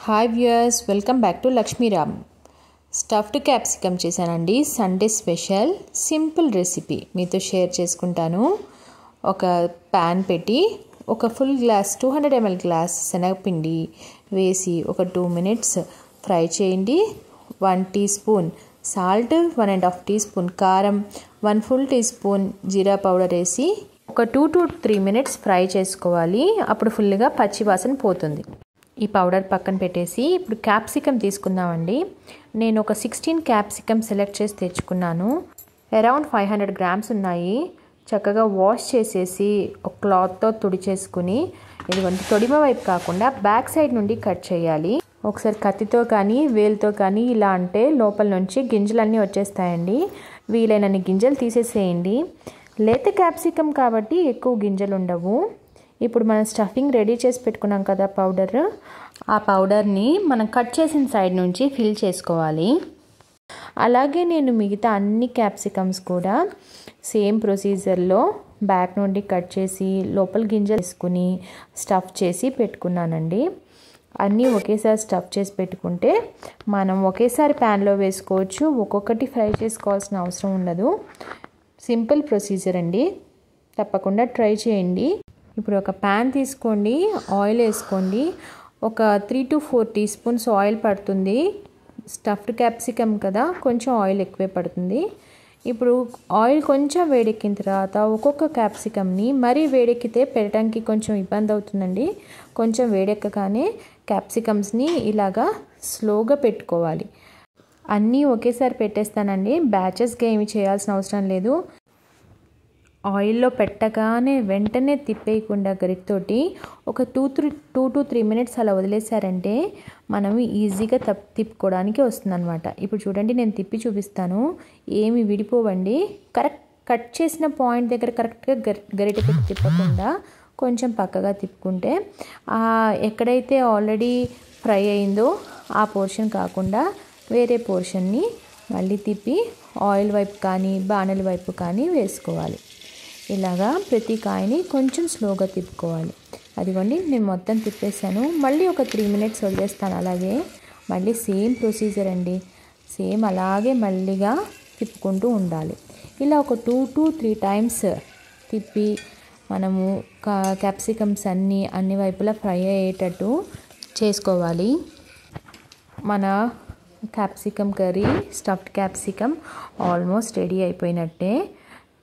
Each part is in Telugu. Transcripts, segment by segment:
Hi viewers, welcome back to Lakshmiram. Stuffed capsicum చేశానండి. సండే స్పెషల్ సింపుల్ రెసిపీ మీతో షేర్ చేసుకుంటాను. ఒక ప్యాన్ పెట్టి ఒక ఫుల్ గ్లాస్ 200 ml గ్లాస్ శనగపిండి వేసి ఒక 2 minutes ఫ్రై చేయండి. 1 teaspoon సాల్ట్, 1.5 teaspoon కారం, 1 full teaspoon జీరా పౌడర్ వేసి ఒక 2 to 3 minutes ఫ్రై చేసుకోవాలి. అప్పుడు ఫుల్గా పచ్చి వాసన పోతుంది. ఈ పౌడర్ పక్కన పెట్టేసి ఇప్పుడు క్యాప్సికమ్ తీసుకుందామండి. నేను ఒక 16 క్యాప్సికమ్ సెలెక్ట్ చేసి తెచ్చుకున్నాను. అరౌండ్ 500 grams ఉన్నాయి. చక్కగా వాష్ చేసేసి ఒక క్లాత్తో తుడిచేసుకుని, ఇదిగోండి తొడిమ వైపు కాకుండా బ్యాక్ సైడ్ నుండి కట్ చేయాలి. ఒకసారి కత్తితో కానీ వేలుతో కానీ ఇలా అంటే లోపల నుంచి గింజలన్నీ వచ్చేస్తాయండి. వీలైనన్ని గింజలు తీసేసేయండి. లేత క్యాప్సికమ్ కాబట్టి ఎక్కువ గింజలు ఉండవు. ఇప్పుడు మనం స్టఫింగ్ రెడీ చేసి పెట్టుకున్నాం కదా పౌడర్, ఆ పౌడర్ని మనం కట్ చేసిన సైడ్ నుంచి ఫిల్ చేసుకోవాలి. అలాగే నేను మిగతా అన్ని క్యాప్సికమ్స్ కూడా సేమ్ ప్రొసీజర్లో బ్యాక్ నుండి కట్ చేసి లోపల గింజలు వేసుకుని స్టఫ్ చేసి పెట్టుకున్నానండి. అన్నీ ఒకేసారి స్టఫ్ చేసి పెట్టుకుంటే మనం ఒకేసారి ప్యాన్లో వేసుకోవచ్చు. ఒక్కొక్కటి ఫ్రై చేసుకోవాల్సిన అవసరం ఉండదు. సింపుల్ ప్రొసీజర్ అండి, తప్పకుండా ట్రై చేయండి. ఇప్పుడు ఒక ప్యాన్ తీసుకోండి, ఆయిల్ వేసుకోండి. ఒక 3 to 4 teaspoons ఆయిల్ పడుతుంది. స్టఫ్డ్ క్యాప్సికమ్ కదా, కొంచెం ఆయిల్ ఎక్కువే పడుతుంది. ఇప్పుడు ఆయిల్ కొంచెం వేడెక్కిన తర్వాత ఒక్కొక్క క్యాప్సికమ్ని, మరీ వేడెక్కితే పెట్టడానికి కొంచెం ఇబ్బంది అవుతుందండి. కొంచెం వేడెక్కగానే క్యాప్సికమ్స్ని ఇలాగా స్లోగా పెట్టుకోవాలి. అన్నీ ఒకేసారి పెట్టేస్తానండి, బ్యాచెస్గా ఏమి చేయాల్సిన అవసరం లేదు. ఆయిల్లో పెట్టగానే వెంటనే తిప్పేయకుండా గరిటతోటి ఒక 2 to 3 minutes అలా వదిలేసారంటే మనం ఈజీగా తిప్పుకోవడానికి వస్తుందన్నమాట. ఇప్పుడు చూడండి, నేను తిప్పి చూపిస్తాను. ఏమి విడిపోవండి. కట్ చేసిన పాయింట్ దగ్గర కరెక్ట్గా గరిటె పెట్టి తిప్పకుండా కొంచెం పక్కగా తిప్పుకుంటే ఎక్కడైతే ఆల్రెడీ ఫ్రై అయిందో ఆ పోర్షన్ కాకుండా వేరే పోర్షన్ని మళ్ళీ తిప్పి ఆయిల్ వైపు కానీ బాణలి వైపు కానీ వేసుకోవాలి. ఇలాగా ప్రతి కాయని కొంచెం స్లోగా తిప్పుకోవాలి. అదిగోండి, నేను మొత్తం తిప్పేసాను. మళ్ళీ ఒక 3 minutes వదిలేస్తాను. అలాగే మళ్ళీ సేమ్ ప్రొసీజర్ అండి, సేమ్ అలాగే మళ్ళీగా తిప్పుకుంటూ ఉండాలి. ఇలా ఒక 2 to 3 times తిప్పి మనము క్యాప్సికమ్స్ అన్ని వైపులా ఫ్రై అయ్యేటట్టు చేసుకోవాలి. మన capsicum curry, stuffed capsicum almost ready అయిపోయినట్టే.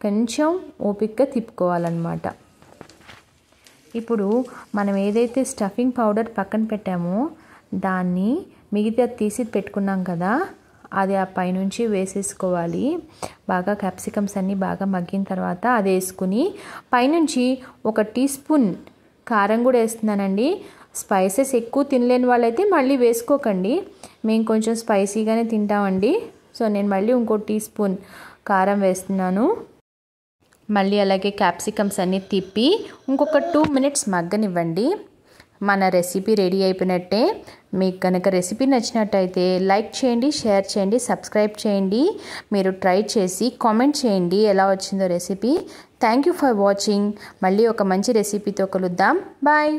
కొంచెం ఓపికగా తిప్పుకోవాలన్నమాట. ఇప్పుడు మనం ఏదైతే స్టఫింగ్ పౌడర్ పక్కన పెట్టామో దాన్ని మిగతా తీసి పెట్టుకున్నాం కదా, అది ఆ పైనుంచి వేసేసుకోవాలి. బాగా క్యాప్సికమ్స్ అన్నీ బాగా మగ్గిన తర్వాత అది వేసుకుని పైనుంచి ఒక 1 teaspoon కారం కూడా వేస్తున్నానండి. స్పైసెస్ ఎక్కువ తినలేని వాళ్ళైతే మళ్ళీ వేసుకోకండి. మేము కొంచెం స్పైసీగానే తింటామండి. సో నేను మళ్ళీ ఇంకో 1 teaspoon కారం వేస్తున్నాను. మళ్ళీ అలాగే క్యాప్సికమ్స్ అన్నీ తిప్పి ఇంకొక 2 minutes మగ్గనివ్వండి. మన రెసిపీ రెడీ అయిపోయినట్టే. మీకు కనుక రెసిపీ నచ్చినట్టయితే లైక్ చేయండి, షేర్ చేయండి, సబ్స్క్రైబ్ చేయండి. మీరు ట్రై చేసి కామెంట్ చేయండి ఎలా వచ్చిందో recipe. Thank you for watching. మళ్ళీ ఒక మంచి రెసిపీతో కలుద్దాం. బాయ్.